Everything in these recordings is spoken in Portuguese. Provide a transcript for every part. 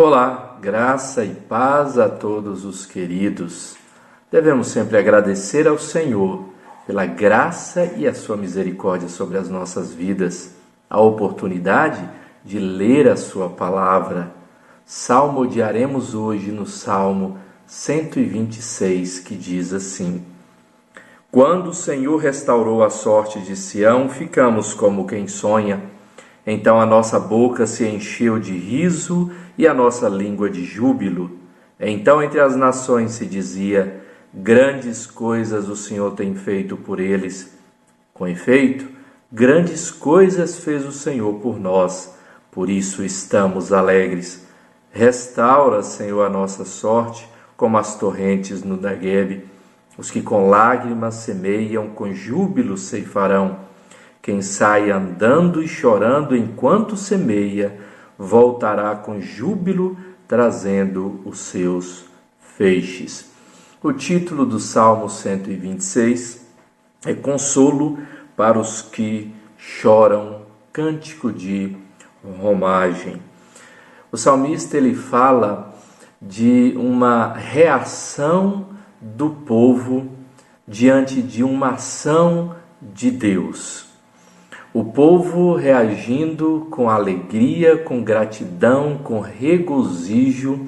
Olá, graça e paz a todos os queridos. Devemos sempre agradecer ao Senhor pela graça e a sua misericórdia sobre as nossas vidas, a oportunidade de ler a sua palavra. Salmodiaremos hoje no Salmo 126, que diz assim: Quando o Senhor restaurou a sorte de Sião, ficamos como quem sonha. Então a nossa boca se encheu de riso e a nossa língua de júbilo. Então entre as nações se dizia: grandes coisas o Senhor tem feito por eles. Com efeito, grandes coisas fez o Senhor por nós, por isso estamos alegres. Restaura, Senhor, a nossa sorte, como as torrentes no Neguebe. Os que com lágrimas semeiam, com júbilo ceifarão. Quem sai andando e chorando enquanto semeia, voltará com júbilo, trazendo os seus feixes. O título do Salmo 126 é Consolo para os que choram, cântico de romagem. O salmista ele fala de uma reação do povo diante de uma ação de Deus. O povo reagindo com alegria, com gratidão, com regozijo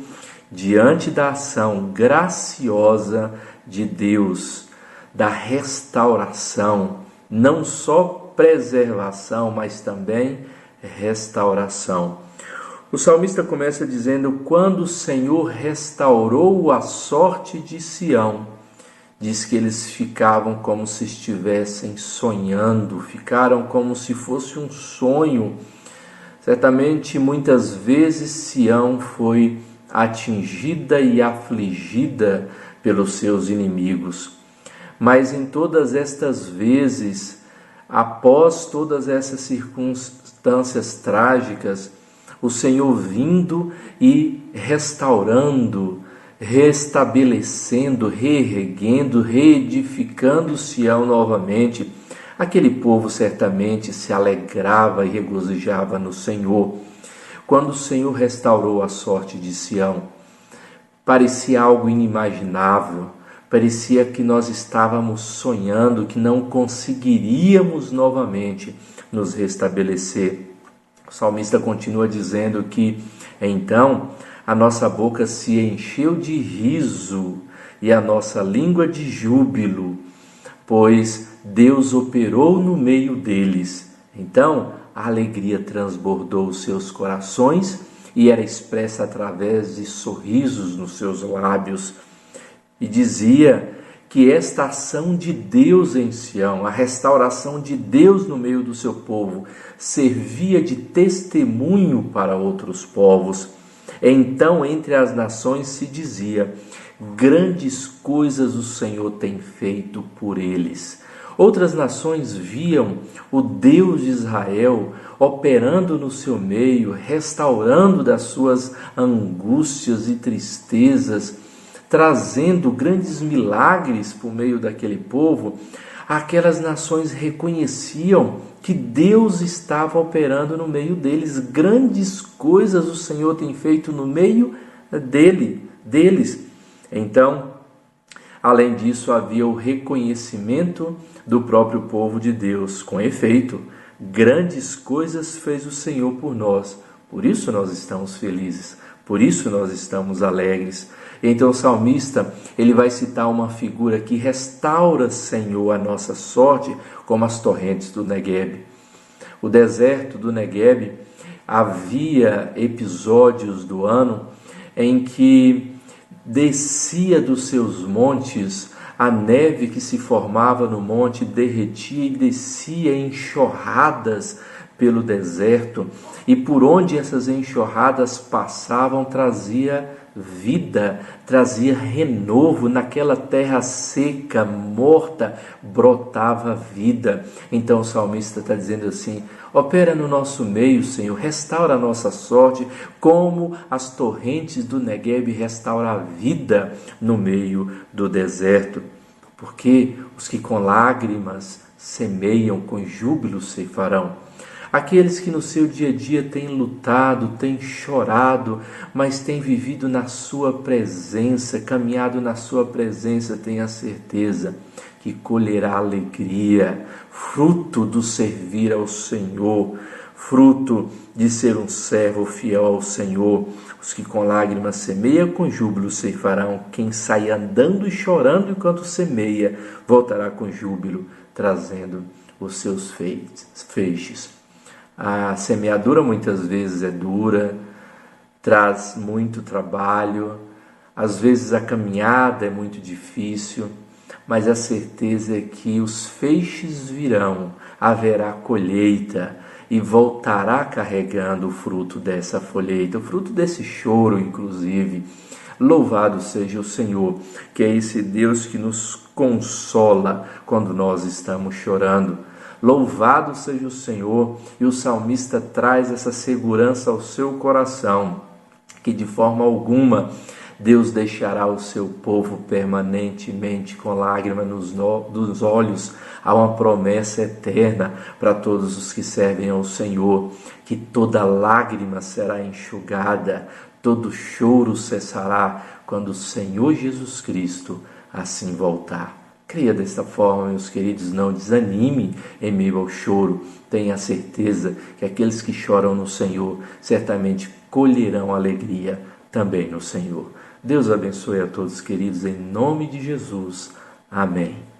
diante da ação graciosa de Deus, da restauração, não só preservação, mas também restauração. O salmista começa dizendo: quando o Senhor restaurou a sorte de Sião, diz que eles ficavam como se estivessem sonhando, ficaram como se fosse um sonho. Certamente, muitas vezes, Sião foi atingida e afligida pelos seus inimigos. Mas em todas estas vezes, após todas essas circunstâncias trágicas, o Senhor vindo e restaurando, restabelecendo, reerguendo, reedificando Sião novamente, aquele povo certamente se alegrava e regozijava no Senhor. Quando o Senhor restaurou a sorte de Sião, parecia algo inimaginável, parecia que nós estávamos sonhando, que não conseguiríamos novamente nos restabelecer. O salmista continua dizendo que, então, a nossa boca se encheu de riso e a nossa língua de júbilo, pois Deus operou no meio deles. Então, a alegria transbordou os seus corações e era expressa através de sorrisos nos seus lábios. E dizia que esta ação de Deus em Sião, a restauração de Deus no meio do seu povo, servia de testemunho para outros povos. Então, entre as nações se dizia: grandes coisas o Senhor tem feito por eles. Outras nações viam o Deus de Israel operando no seu meio, restaurando das suas angústias e tristezas, trazendo grandes milagres por meio daquele povo. Aquelas nações reconheciam que Deus estava operando no meio deles. Grandes coisas o Senhor tem feito no meio deles. Então, além disso, havia o reconhecimento do próprio povo de Deus. Com efeito, grandes coisas fez o Senhor por nós. Por isso nós estamos felizes. Por isso nós estamos alegres. Então o salmista, ele vai citar uma figura que restaura, Senhor, a nossa sorte, como as torrentes do Neguebe. O deserto do Neguebe, havia episódios do ano em que descia dos seus montes a neve que se formava no monte, derretia e descia em enxurradas pelo deserto, e por onde essas enxurradas passavam trazia vida, trazia renovo. Naquela terra seca, morta, brotava vida. Então o salmista está dizendo assim: opera no nosso meio, Senhor, restaura a nossa sorte, como as torrentes do Neguebe restauram a vida no meio do deserto. Porque os que com lágrimas semeiam, com júbilo ceifarão. aqueles que no seu dia a dia têm lutado, têm chorado, mas têm vivido na sua presença, caminhado na sua presença, tenha certeza que colherá alegria, fruto do servir ao Senhor, fruto de ser um servo fiel ao Senhor. Os que com lágrimas semeiam, com júbilo ceifarão. Quem sai andando e chorando enquanto semeia, voltará com júbilo, trazendo os seus feixes. A semeadura muitas vezes é dura, traz muito trabalho, às vezes a caminhada é muito difícil, mas a certeza é que os feixes virão, haverá colheita e voltará carregando o fruto dessa colheita, o fruto desse choro, inclusive. Louvado seja o Senhor, que é esse Deus que nos consola quando nós estamos chorando. Louvado seja o Senhor, e o salmista traz essa segurança ao seu coração, que de forma alguma Deus deixará o seu povo permanentemente com lágrimas nos olhos. Há uma promessa eterna para todos os que servem ao Senhor, que toda lágrima será enxugada, todo choro cessará quando o Senhor Jesus Cristo assim voltar. Creia desta forma, meus queridos, não desanime em meio ao choro. Tenha certeza que aqueles que choram no Senhor certamente colherão alegria também no Senhor. Deus abençoe a todos, queridos, em nome de Jesus. Amém.